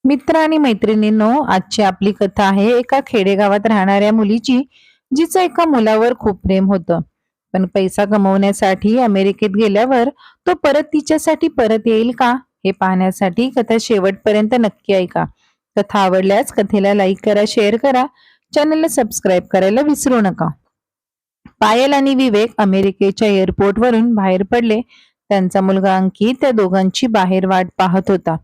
मित्र आणि मैत्रिणींनो, आजची आपली कथा आहे एका खेडेगावात राहणाऱ्या मुलीची, जिचं एका मुलावर खूप प्रेम होतं. पण पैसा कमवण्यासाठी अमेरिकेत गेल्यावर तो परत तिच्यासाठी परत येईल का, हे पाहण्यासाठी कथा शेवटपर्यंत नक्की ऐका. कथा आवडल्यास कथेला लाईक करा, शेअर करा, चॅनलला सबस्क्राईब करायला विसरू नका. पायल आणि विवेक अमेरिकेच्या एअरपोर्टवरून बाहेर पडले. त्यांचा मुलगा अंकित त्या दोघांची बाहेर वाट पाहत होता.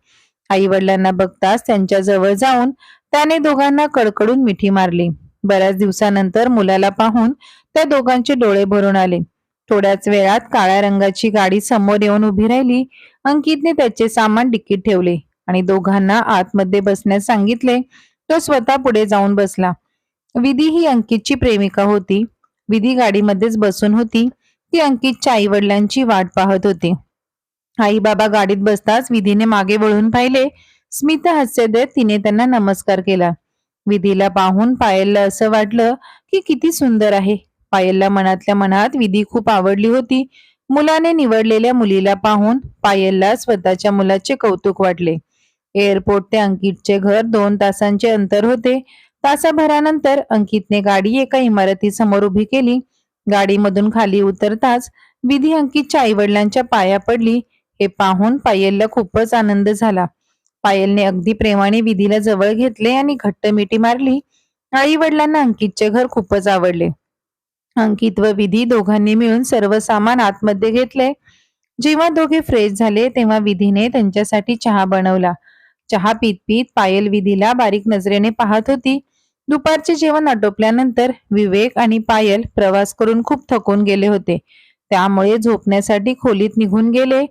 आई वडिलांना बघताच त्यांच्या जवळ जाऊन त्याने दोघांना कडकडून मिठी मारली. बऱ्याच दिवसानंतर मुलाला पाहून त्या दोघांचे डोळे भरून आले. थोड्याच वेळात काळ्या रंगाची गाडी समोर येऊन उभी राहिली. अंकितने त्याचे सामान डिकीत ठेवले आणि दोघांना आतमध्ये बसण्यास सांगितले. तो स्वतः पुढे जाऊन बसला. विधी ही अंकितची प्रेमिका होती. विधी गाडीमध्येच बसून होती. ती अंकितच्या आई वडिलांची वाट पाहत होती. आई बाबा गाडीत बसताच विधीने मागे वळून पाहिले. स्मित हास्य देत तिने त्यांना नमस्कार केला. विधीला पाहून पायलला असं वाटलं की किती सुंदर आहे. पायलला मनातल्या मनात विधी खूप आवडली होती. मुलाने निवडलेल्या मुलीला पाहून पायलला स्वतःच्या मुलाचे कौतुक वाटले. एअरपोर्ट ते अंकितचे घर 2 तासांचे अंतर होते. तासाभरानंतर अंकितने गाडी एका इमारतीसमोर उभी केली. गाडीमधून खाली उतरताच विधी अंकितच्या आई वडिलांच्या पाया पडली. हे पाहून पायलला खूपच आनंद झाला. पायलने अगदी प्रेमाने विधीला जवळ घेतले आणि घट्ट मिठी मारली. आई वडिलांना अंकितचे घर खूपच आवडले. अंकित व विधी दोघांनी मिळून सर्व सामान आतमध्ये घेतले. जेव्हा दोघे फ्रेश झाले तेव्हा विधीने त्यांच्यासाठी चहा बनवला. चहा पीत पीत पायल विधीला बारीक नजरेने पाहत होती. दुपारचे जेवण आटोपल्यानंतर विवेक आणि पायल प्रवास करून खूप थकून गेले होते. त्यामुळे झोपण्यासाठी खोलीत निघून गेले.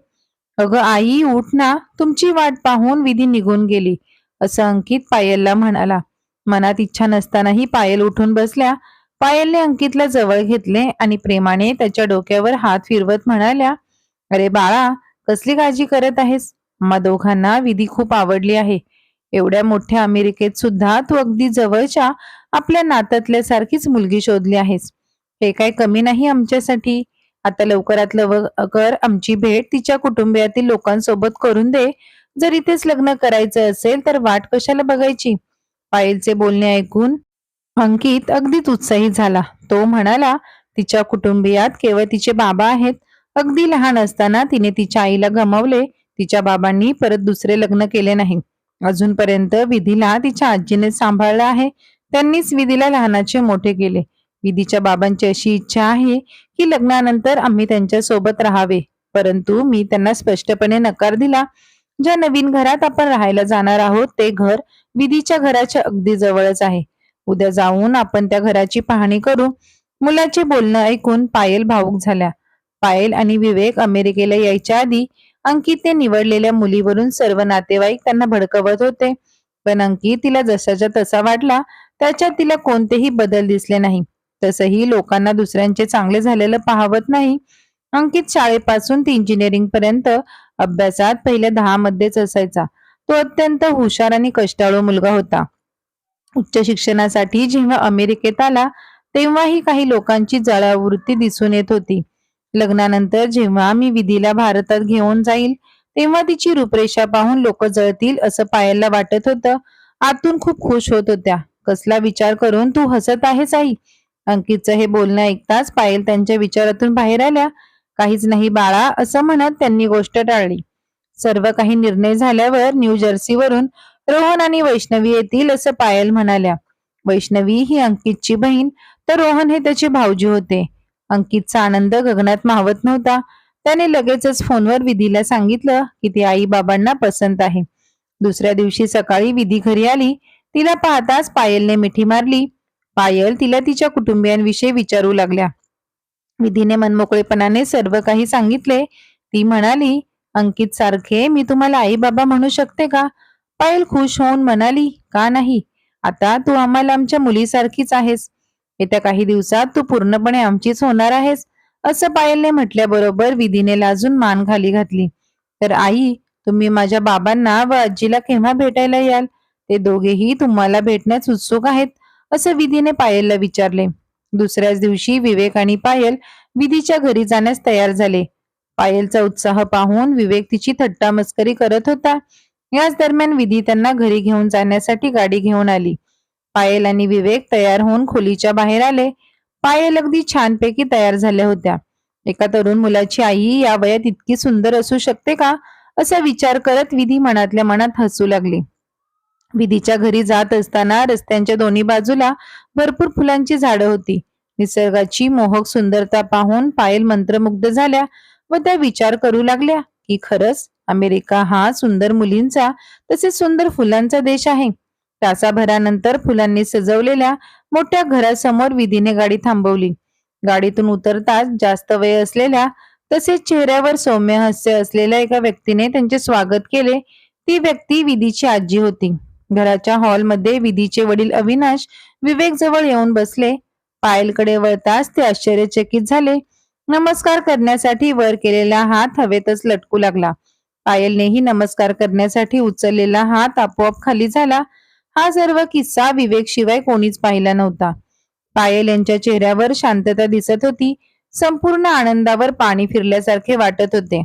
अगं आई, उठ ना, तुमची वाट पाहून विधी निघून गेली, असं अंकित पायलला म्हणाला. मनात इच्छा नसतानाही पायल उठून बसल्या. पायलने अंकितला जवळ घेतले आणि प्रेमाने त्याच्या डोक्यावर हात फिरवत म्हणाल्या, अरे बाळा, कसली काळजी करत आहेस? आम्हा दोघांना विधी खूप आवडली आहे. एवढ्या मोठ्या अमेरिकेत सुद्धा तू अगदी जवळच्या आपल्या नात्यातल्यासारखीच मुलगी शोधली आहेस. हे काय कमी नाही आमच्यासाठी. आता लवकरात लवकर आमची भेट तिच्या कुटुंबियातील लोकांसोबत करून दे. जर इथेच लग्न करायचं असेल तर वाट कशाला बघायची? पायलचे बोलणे ऐकून अंकित अगदीच उत्साहित झाला. तो म्हणाला, तिच्या कुटुंबियात केवळ तिचे बाबा आहेत. अगदी लहान असताना तिने तिच्या आईला गमावले. तिच्या बाबांनी परत दुसरे लग्न केले नाही. अजूनपर्यंत विधीला तिच्या आजीने सांभाळलं आहे. त्यांनीच विधीला लहानाचे मोठे केले. विधीच्या बाबांची अशी इच्छा आहे की लग्नानंतर आम्ही त्यांच्या सोबत राहावे, परंतु मी त्यांना स्पष्टपणे नकार दिला. ज्या नवीन घरात आपण राहायला जाणार आहोत ते घर विधीच्या घराच्या अगदी जवळच आहे. उद्या जाऊन आपण त्या घराची पाहणी करू. मुलाचे बोलणं ऐकून पायल भावुक झाल्या. पायल आणि विवेक अमेरिकेला यायच्या आधी अंकितने निवडलेल्या मुलीवरून सर्व नातेवाईक त्यांना भडकवत होते. पण अंकित तिला जसाच्या तसा वाटला. त्याच्यात तिला कोणतेही बदल दिसले नाही. तसही लोकांना दुसऱ्यांचे चांगले झालेलं पाहवत नाही. अंकित शाळेपासून ते इंजिनिअरिंग पर्यंत अभ्यासात पहिल्या 10 मध्येच असायचा. तो अत्यंत हुशार आणि कष्टाळू मुलगा होता. उच्च शिक्षणासाठी जेव्हा अमेरिकेत आला तेव्हाही काही लोकांची जळावृत्ती दिसून येत होती. लग्नानंतर जेव्हा मी विधीला भारतात घेऊन जाईल तेव्हा तिची रूपरेषा पाहून लोक जळतील असं पायलला वाटत होतं. आतून खूप खुश होत होत्या. कसला विचार करून तू हसत आहेस आई? अंकितचं हे बोलणं ऐकताच पायल त्यांच्या विचारातून बाहेर आल्या. काहीच नाही बाळा, असं म्हणत त्यांनी गोष्ट टाळली. सर्व काही निर्णय झाल्यावर न्यू जर्सीवरून रोहन आणि वैष्णवी येतील असं पायल म्हणाल्या. वैष्णवी ही अंकितची बहीण तर रोहन हे त्याचे भाऊजी होते. अंकितचा आनंद गगनात मावत नव्हता. त्याने लगेचच फोनवर विधीला सांगितलं की ती आई बाबांना पसंत आहे. दुसऱ्या दिवशी सकाळी विधी घरी आली. तिला पाहताच पायलने मिठी मारली. पायल तिला तिच्या कुटुंबियांविषयी विचारू लागल्या. विधीने मनमोकळेपणाने सर्व काही सांगितले. ती म्हणाली, अंकित सारखे मी तुम्हाला आई बाबा म्हणू शकते का? पायल खुश होऊन म्हणाली, का नाही? आता तू आम्हाला आमच्या मुलीसारखीच आहेस. येत्या काही दिवसात तू पूर्णपणे आमचीच होणार आहेस, असं पायलने म्हटल्याबरोबर विधीने लाजून मान खाली घातली. तर आई, तुम्ही माझ्या बाबांना व आजीला केव्हा भेटायला याल? ते दोघेही तुम्हाला भेटण्यास उत्सुक आहेत, असं विधीने पायलला विचारले. दुसऱ्याच दिवशी विवेक आणि पायल विधीच्या घरी जाण्यास तयार झाले. पायलचा उत्साह पाहून विवेक तिची थट्टा मस्करी करत होता. याच दरम्यान विधी त्यांना घरी घेऊन जाण्यासाठी गाडी घेऊन आली. पायल आणि विवेक तयार होऊन खोलीच्या बाहेर आले. पायल अगदी छानपैकी तयार झाल्या होत्या. एका तरुण मुलाची आई या वयात इतकी सुंदर असू शकते का, असा विचार करत विधी मनातल्या मनात हसू लागली. विधीच्या घरी जात असताना रस्त्यांच्या दोन्ही बाजूला भरपूर फुलांची झाडं होती. निसर्गाची मोहक सुंदरता पाहून पायल मंत्रमुग्ध झाल्या व त्या विचार करू लागल्या की खरंच अमेरिका हा सुंदर मुलींचा तसेच सुंदर फुलांचा देश आहे. तासाभरानंतर फुलांनी सजवलेल्या मोठ्या घरासमोर विधीने गाडी थांबवली. गाडीतून उतरताच जास्त वय असलेल्या तसेच चेहऱ्यावर सौम्य हास्य असलेल्या एका व्यक्तीने त्यांचे स्वागत केले. ती व्यक्ती विधीची आजी होती. घराच्या हॉलमध्ये विधीचे वडील अविनाश विवेक जवळ येऊन बसले. पायलकडे वळताच ते आश्चर्यचकित झाले. नमस्कार करण्यासाठी वर केलेला हात हवेतच लटकू लागला. पायलनेही नमस्कार करण्यासाठी उचललेला हात आपोआप खाली झाला. हा सर्व किस्सा विवेक शिवाय कोणीच पाहिला नव्हता. पायल यांच्या चेहऱ्यावर शांतता दिसत होती. संपूर्ण आनंदावर पाणी फिरल्यासारखे वाटत होते.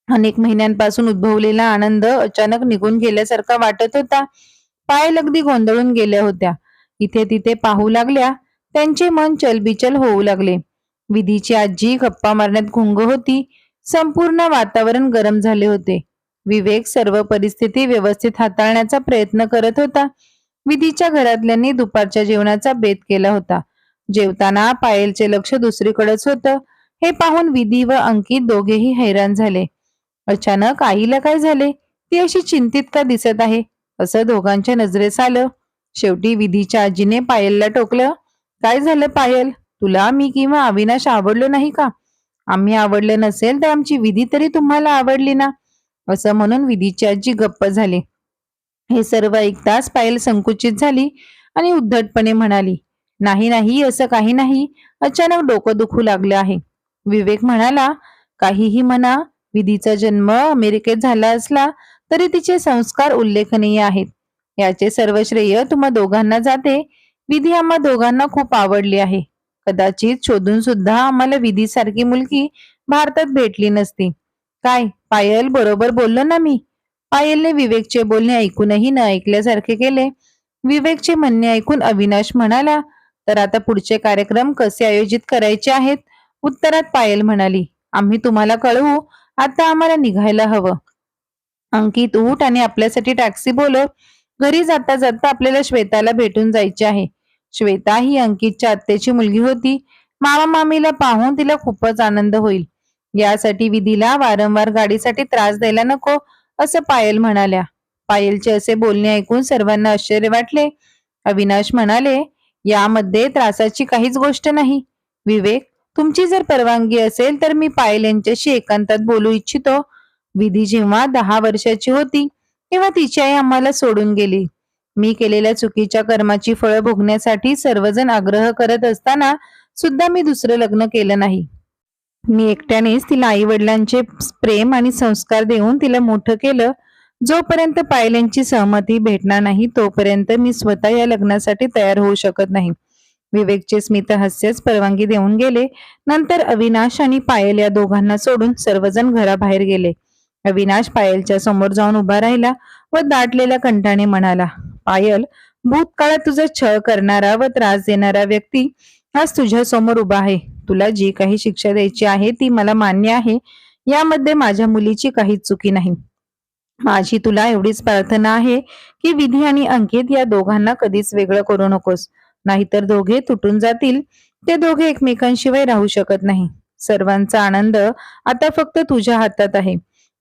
अनेक महिन्यांपासून उद्भवलेला आनंद अचानक निघून गेल्यासारखा वाटत होता. पायल अगदी गोंधळून गेल्या होत्या. इथे तिथे पाहू लागल्या. त्यांचे मन चलबिचल होऊ लागले. विधीची आजी गप्पा मारण्यात गुंग होती. संपूर्ण वातावरण गरम झाले होते. विवेक सर्व परिस्थिती व्यवस्थित हाताळण्याचा प्रयत्न करत होता. विधीच्या घरातल्यांनी दुपारच्या जेवणाचा बेत केला होता. जेवताना पायलचे लक्ष दुसरीकडेच होतं. हे पाहून विधी व अंकित दोघेही हैराण झाले. अचानक आईला काय झाले, ती अशी चिंतित का दिसत आहे, असं दोघांच्या नजरेस आलं. शेवटी विधीच्या आजीने पायलला टोकलं. काय झालं पायल, तुला मी किंवा अविनाश आवडलो नाही का? आम्ही आवडलं नसेल तर आमची विधी तरी तुम्हाला आवडली ना? असं म्हणून विधीची आजी गप्प झाली. हे सर्व ऐकताच पायल संकुचित झाली आणि उद्धटपणे म्हणाली, नाही नाही, असं काही नाही, अचानक डोकं दुखू लागलं आहे. विवेक म्हणाला, काहीही म्हणा, विधीचा जन्म अमेरिकेत झाला असला तरी तिचे संस्कार उल्लेखनीय आहेत. याचे सर्व श्रेय तुम्हा दोघांना जाते. विधी आम्हा दोघांना खूप आवडली आहे. कदाचित शोधून सुद्धा आम्हाला विधीसारखी मुलगी भारतात भेटली नसती. काय पायल, बरोबर बोललो ना मी? पायलने विवेकचे बोलणे ऐकूनही न ऐकल्यासारखे केले. विवेकचे म्हणणे ऐकून अविनाश म्हणाला, तर आता पुढचे कार्यक्रम कसे आयोजित करायचे आहेत? उत्तरात पायल म्हणाली, आम्ही तुम्हाला कळवू. आता आम्हाला निघायला हवं. अंकित, उठ आणि आपल्यासाठी टॅक्सी बोलव. घरी जाता जाता आपल्याला श्वेताला भेटून जायचे आहे. श्वेता ही अंकितच्या आत्याची मुलगी होती. मामा मामीला पाहून तिला खूपच आनंद होईल. यासाठी विधीला वारंवार गाडीसाठी त्रास द्यायला नको, असं पायल म्हणाल्या. पायलचे असे बोलणे ऐकून सर्वांना आश्चर्य वाटले. अविनाश म्हणाले, यामध्ये त्रासाची काहीच गोष्ट नाही. विवेक, तुमची जर परवानगी असेल तर मी पायल यांच्याशी एकांतात बोलू इच्छितो. विधी जेव्हा 10 वर्षाची होती तेव्हा तिची आई आम्हाला सोडून गेली. मी केलेल्या चुकीच्या कर्माची फळं भोगण्यासाठी सर्वजण आग्रह करत असताना सुद्धा मी दुसरं लग्न केलं नाही. मी एकट्यानेच तिला आई वडिलांचे प्रेम आणि संस्कार देऊन तिला मोठं केलं. जोपर्यंत पायल यांची सहमती भेटणार नाही तोपर्यंत मी स्वतः या लग्नासाठी तयार होऊ शकत नाही. विवेकचे स्मितहास्यच परवानगी देऊन गेले. नंतर अविनाश आणि पायल या दोघांना सोडून सर्वजण घराबाहेर गेले. अविनाश पायलच्या समोर जाऊन उभा राहिला व दाटलेल्या कंठाने म्हणाला, पायल, भूतकाळात तुझा छळ करणारा व त्रास देणारा व्यक्ती आज तुझ्या समोर उभा आहे. तुला जी काही शिक्षा द्यायची आहे ती मला मान्य आहे. यामध्ये माझ्या मुलीची काहीच चुकी नाही. माझी तुला एवढीच प्रार्थना आहे की विधी आणि अंकित या दोघांना कधीच वेगळं करू नकोस, नाहीतर दोघे तुटून जातील. ते दोघे एकमेकांशिवाय राहू शकत नाही. सर्वांचा आनंद आता फक्त तुझ्या हातात आहे.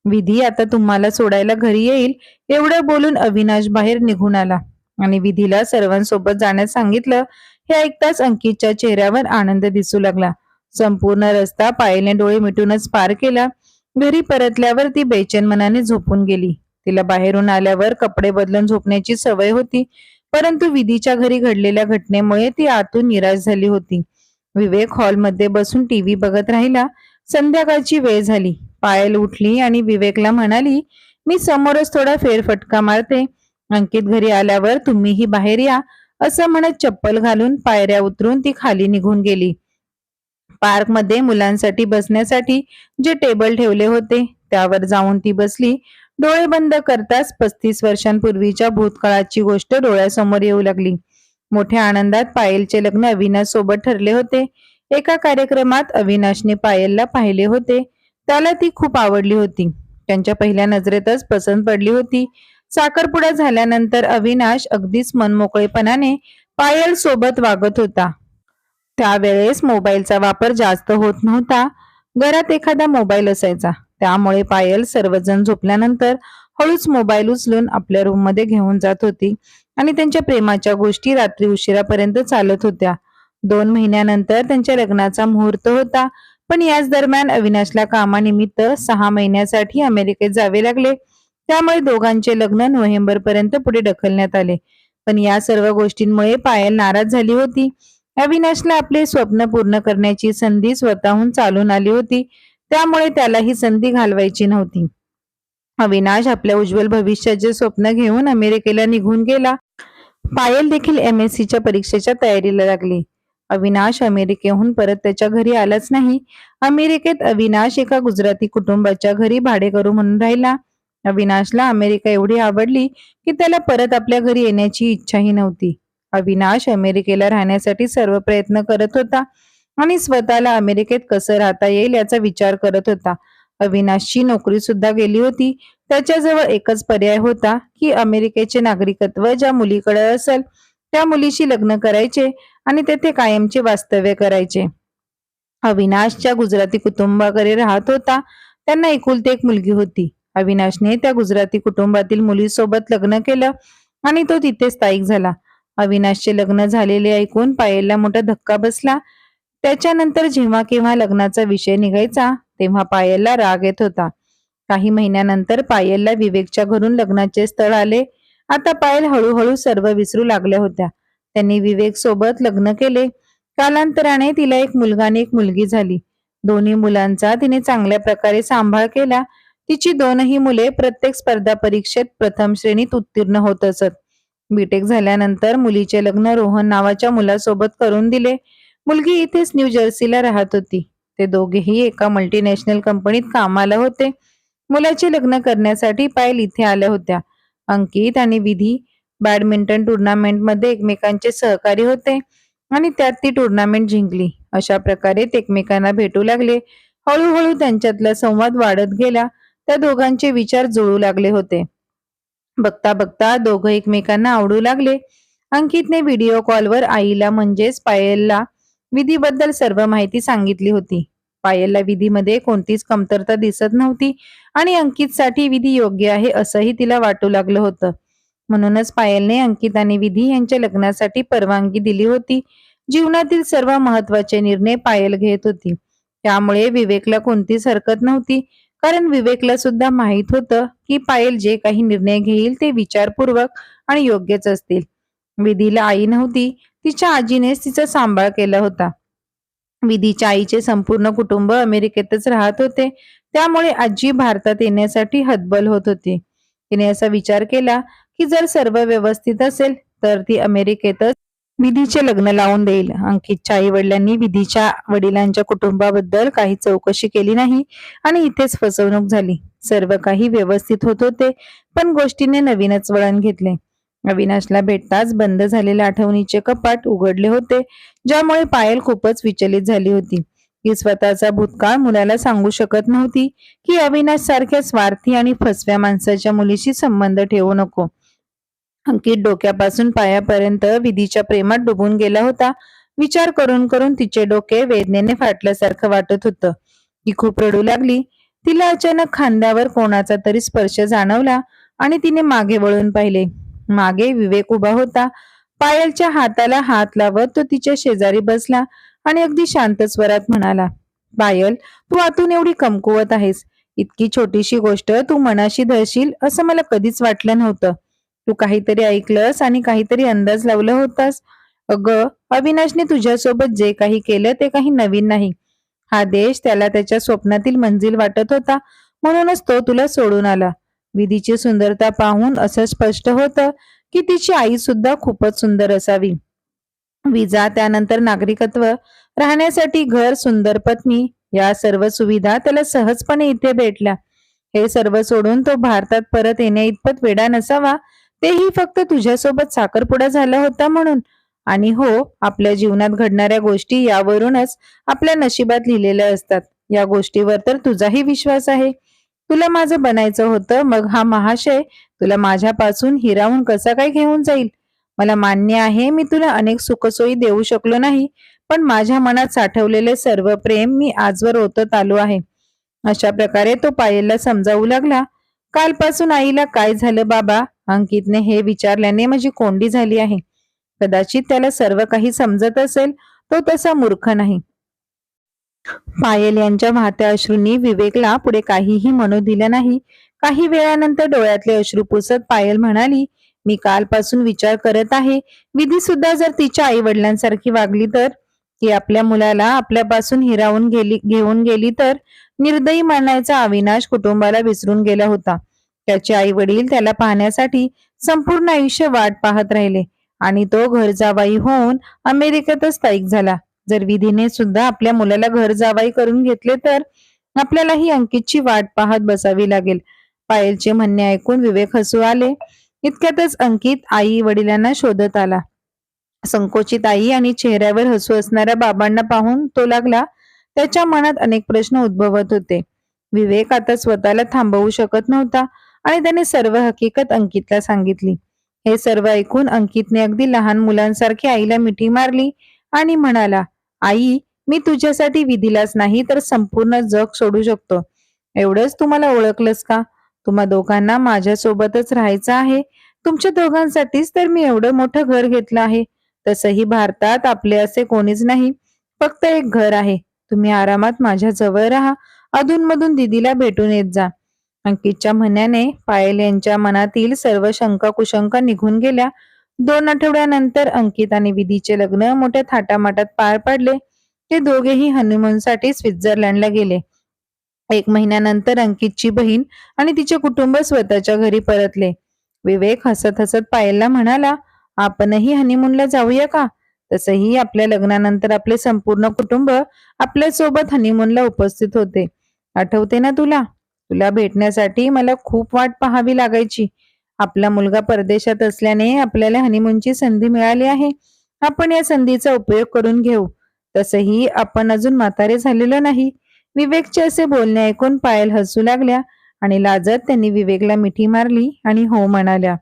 विधी आता तुम्हाला सोडायला घरी येईल. एवढं बोलून अविनाश बाहेर निघून आला आणि विधीला सर्वांसोबत जाण्यास सांगितलं. हे ऐकताच अंकितच्या चेहऱ्यावर आनंद दिसू लागला. संपूर्ण रस्ता पायलने डोळे मिटूनच पार केला. घरी परतल्यावर ती बेचैन मनाने झोपून गेली. तिला बाहेरून आल्यावर कपडे बदलून झोपण्याची सवय होती, परंतु विधीच्या घरी घडलेल्या घटनेमुळे ती आतून निराश झाली होती. विवेक हॉलमध्ये बसून टीव्ही बघत राहिला. संध्याकाळची वेळ झाली. पायल उठली आणि विवेकला म्हणाली, मी समोरच थोडा फेरफटका मारते. अंकित घरी आल्यावर तुम्हीही बाहेर या, असं म्हणत चप्पल घालून पायऱ्या उतरून ती खाली निघून गेली. पार्कमध्ये मुलांसाठी बसण्यासाठी जे टेबल ठेवले होते त्यावर जाऊन ती बसली. डोळे बंद करताच 35 वर्षांपूर्वीच्या भूतकाळाची गोष्ट डोळ्यासमोर येऊ लागली. मोठ्या आनंदात पायलचे लग्न अविनाश सोबत ठरले होते. एका कार्यक्रमात अविनाशने पायलला पाहिले होते. त्याला ती खूप आवडली होती. त्यांच्या पहिल्या नजरेतच पसंत पडली होती. साखरपुडा झाल्यानंतर अविनाश अगदीच मनमोकळेपणाने पायल सोबत वागत होता. त्यावेळेस मोबाईलचा वापर जास्त होत नव्हता. घरात एखादा मोबाईल असायचा. त्यामुळे पायल सर्वजण झोपल्यानंतर हळूच मोबाईल उचलून आपल्या रूम मध्ये घेऊन जात होती आणि त्यांच्या प्रेमाच्या गोष्टी रात्री उशिरापर्यंत चालत होत्या. 2 महिन्यानंतर त्यांच्या लग्नाचा मुहूर्त होता. पण याच दरम्यान अविनाशला कामानिमित्त 6 महिन्यासाठी अमेरिकेत जावे लागले. त्यामुळे दोघांचे लग्न नोव्हेंबर पर्यंत पुढे ढकलण्यात आले. पण या सर्व गोष्टींमुळे पायल नाराज झाली होती. अविनाशला आपले स्वप्न पूर्ण करण्याची संधी स्वतःहून चालून आली होती. त्यामुळे त्याला ही संधी घालवायची नव्हती. अविनाश आपल्या उज्ज्वल भविष्याचे स्वप्न घेऊन अमेरिकेला निघून गेला. पायल देखील MSc च्या परीक्षेच्या तयारीला लागली. अविनाश अमेरिकेहून परत त्याच्या घरी आलाच नाही. अमेरिकेत अविनाश एका गुजराती कुटुंबाच्या घरी भाडेकरू म्हणून राहिला. अविनाशला अमेरिका एवढी आवडली की त्याला परत आपल्या घरी येण्याची इच्छाही नव्हती. अविनाश अमेरिकेला राहण्यासाठी सर्व प्रयत्न करत होता आणि स्वतःला अमेरिकेत कसं राहता येईल याचा विचार करत होता. अविनाशची नोकरी सुद्धा गेली होती. त्याच्याजवळ एकच पर्याय होता की अमेरिकेचे नागरिकत्व ज्या मुलीकडे असेल त्या मुलीशी लग्न करायचे आणि तेथे कायमचे वास्तव्य करायचे. अविनाश ज्या गुजराती कुटुंबाकडे राहत होता त्यांना एकुलती एक मुलगी होती. अविनाशने त्या गुजराती कुटुंबातील मुलीसोबत लग्न केलं आणि तो तिथे स्थायिक झाला. अविनाशचे लग्न झालेले ऐकून पायलला मोठा धक्का बसला. त्याच्यानंतर जेव्हा केव्हा लग्नाचा विषय निघायचा तेव्हा पायलला राग येत होता. काही महिन्यानंतर पायलला विवेकच्या घरून लग्नाचे स्थळ आले. आता पायल हळूहळू सर्व विसरू लागल्या होत्या. त्यांनी विवेक सोबत लग्न केले. कालांतराने तिला एक मुलगा आणि एक मुलगी झाली. दोन्ही मुलांचा तिने चांगल्या प्रकारे सांभाळ केला. तिची दोनही मुले प्रत्येक स्पर्धा परीक्षेत प्रथम श्रेणीत उत्तीर्ण होत असत. बीटेक झाल्यानंतर मुलीचे लग्न रोहन नावाच्या मुलासोबत करून दिले. मुलगी इथेच न्यू जर्सीला राहत होती. ते दोघेही एका मल्टीनॅशनल कंपनीत कामाला होते. मुलाचे लग्न करण्यासाठी पायल इथे आल्या होत्या. अंकित आणि विधी बॅडमिंटन टुर्नामेंटमध्ये एकमेकांचे सहकारी होते आणि त्यात ती टुर्नामेंट जिंकली. अशा प्रकारे ते एकमेकांना भेटू लागले. हळूहळू त्यांच्यातला संवाद वाढत गेला. त्या दोघांचे विचार जुळू लागले होते. बघता बघता दोघं एकमेकांना आवडू लागले. अंकितने व्हिडिओ कॉलवर आईला म्हणजेच पायलला विधीबद्दल सर्व माहिती सांगितली होती. पायलला विधीमध्ये कोणतीच कमतरता दिसत नव्हती आणि अंकितसाठी विधी योग्य आहे असंही तिला वाटू लागलं होतं. म्हणूनच पायलने अंकित आणि विधी यांच्या लग्नासाठी परवानगी दिली होती. जीवनातील सर्व महत्वाचे निर्णय पायल घेत होती. त्यामुळे विवेकला कोणतीच हरकत नव्हती. कारण विवेकला सुद्धा माहित होतं की पायल जे काही निर्णय घेईल ते विचारपूर्वक आणि योग्यच असतील. विधीला आई नव्हती. तिच्या आजीनेच तिचा सांभाळ केला होता. विधीच्या आईचे संपूर्ण कुटुंब अमेरिकेतच राहत होते. त्यामुळे आजी भारतात येण्यासाठी हतबल होत होती. तिने असा विचार केला की जर सर्व व्यवस्थित असेल तर ती अमेरिकेतच विधीचे लग्न लावून देईल. अंकितच्या आई वडिलांनी विधीच्या वडिलांच्या कुटुंबाबद्दल काही चौकशी केली नाही आणि इथेच फसवणूक झाली. सर्व काही व्यवस्थित होत होते पण गोष्टीने नवीनच वळण घेतले. अविनाशला भेटताच बंद झालेल्या आठवणीचे कपाट उघडले होते. ज्यामुळे पायल खूपच विचलित झाली होती. ती स्वतःचा भूतकाळ मुलाला सांगू शकत नव्हती की अविनाश सारख्या स्वार्थी आणि फसव्या माणसाच्या मुलीशी संबंध ठेवू नको. अंकित डोक्यापासून पायापर्यंत विधीच्या प्रेमात डुबून गेला होता. विचार करून करून तिचे डोके वेदनेने फाटल्यासारखं वाटत होतं. ती खूप रडू लागली. तिला अचानक खांद्यावर कोणाचा तरी स्पर्श जाणवला आणि तिने मागे वळून पाहिले. मागे विवेक उभा होता. पायलच्या हाताला हात लावत तो तिच्या शेजारी बसला आणि अगदी शांत स्वरात म्हणाला, पायल, तू आतून एवढी कमकुवत आहेस. इतकी छोटीशी गोष्ट तू मनाशी धरशील असं मला कधीच वाटलं नव्हतं. तू काहीतरी ऐकलंस आणि काहीतरी अंदाज लावला होतास. अगं, अविनाशने तुझ्यासोबत जे काही केलं ते काही नवीन नाही. हा देश त्याला त्याच्या स्वप्नातील मंजिल वाटत होता म्हणूनच तो तुला सोडून आला. विधीची सुंदरता पाहून असं स्पष्ट होतं की तिची आई सुद्धा खूपच सुंदर असावी. विजा, त्यानंतर नागरिकत्व, राहण्यासाठी घर, सुंदर पत्नी, या सर्व सुविधा त्याला सहजपणे इथे भेटल्या. हे सर्व सोडून तो भारतात परत येण्या इतपत वेडा नसावा, तेही फक्त तुझ्यासोबत साखरपुडा झाला होता म्हणून. आणि हो, आपल्या जीवनात घडणाऱ्या गोष्टी यावरूनच आपल्या नशिबात लिहिलेल्या असतात. या गोष्टीवर तर तुझाही विश्वास आहे. तुला माझं बनायचं होतं, मग हा महाशय तुला माझ्यापासून हिरावून कसा काय घेऊन जाईल? मला मान्य आहे, मी तुला अनेक सुखसोयी देऊ शकलो नाही, पण माझ्या मनात साठवलेले सर्व प्रेम मी आजवर ओतत आलो आहे. अशा प्रकारे तो पायलला समजावू लागला. कालपासून आईला काय झालं बाबा? अंकितने हे विचारल्याने माझी कोंडी झाली आहे. कदाचित त्याला सर्व काही समजत असेल, तो तसा मूर्ख नाही. पायल यांच्या वाहत्या अश्रूंनी विवेकला पुढे काहीही म्हणू दिलं नाही. काही वेळानंतर डोळ्यातले अश्रू पुसत पायल म्हणाली, मी कालपासून विचार करत आहे, विधी सुद्धा जर तिच्या आई वडिलांसारखी वागली तर, ती आपल्या मुलाला आपल्यापासून घेऊन गेली तर. निर्दयी मानायचा अविनाश कुटुंबाला विसरून गेला होता. त्याचे आई वडील त्याला पाहण्यासाठी संपूर्ण आयुष्य वाट पाहत राहिले आणि तो घर जावाई होऊन अमेरिकेतच स्थायिक झाला. जर विधीने सुद्धा आपल्या मुलाला घर जावाई करून घेतले तर आपल्यालाही अंकितची वाट पाहत बसावी लागेल. पायलचे म्हणणे ऐकून विवेक हसू आले. इतक्यातच अंकित आई वडिलांना शोधत आला. संकोचित आई आणि चेहऱ्यावर हसू असणाऱ्या बाबांना पाहून तो लागला. त्याच्या मनात अनेक प्रश्न उद्भवत होते. विवेक आता स्वतःला थांबवू शकत नव्हता आणि त्याने सर्व हकीकत अंकितला सांगितली. हे सर्व ऐकून अंकितने अगदी लहान मुलांसारखी आईला मिठी मारली आणि म्हणाला, आई, मी तुझ्यासाठी विधीलाच नाही तर संपूर्ण जग सोडू शकतो. एवढंच तुम्हाला ओळखलंस का? तुम्हा दोघांना माझ्यासोबतच राहायचं आहे. तुमच्या दोघांसाठीच तर मी एवढं मोठं घर घेतलं आहे. तसंही भारतात आपले असे कोणीच नाही. फक्त एक घर आहे. तुम्ही आरामात माझ्या जवळ राहा. अधूनमधून दीदीला भेटून येत जा. अंकितच्या म्हणण्याने पायल यांच्या मनातील सर्व शंका कुशंका निघून गेल्या. 2 आठवड्यानंतर अंकित आणि विधीचे लग्न मोठ्या थाटामाटात पार पडले. ते दोघेही हनीमूनसाठी स्वित्झर्लंडला गेले. 1 महिन्यानंतर अंकितची बहीण आणि तिचे कुटुंब स्वतःच्या घरी परतले. विवेक हसत हसत पायलला म्हणाला, आपणही हनीमूनला जाऊया का? तसंही आपल्या लग्नानंतर आपले संपूर्ण कुटुंब आपल्या सोबत हनीमूनला उपस्थित होते. आठवते ना तुला? तुला भेटण्यासाठी मला खूप वाट पाहावी लागायची. आपला मुलगा परदेशात असल्याने आपल्याला हनीमूनची संधी मिळाली आहे. आपण या संधीचा उपयोग करून घेऊ. तसंही आपण अजून म्हातारे झालेलो नाही. विवेकचे असे बोलणे ऐकून पायल हसू लागल्या आणि लाजत त्यांनी विवेकला मिठी मारली आणि हो म्हणाल्या.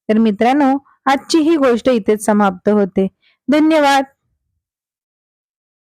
तर मित्रांनो, आजची ही गोष्ट इथेच समाप्त होते. धन्यवाद.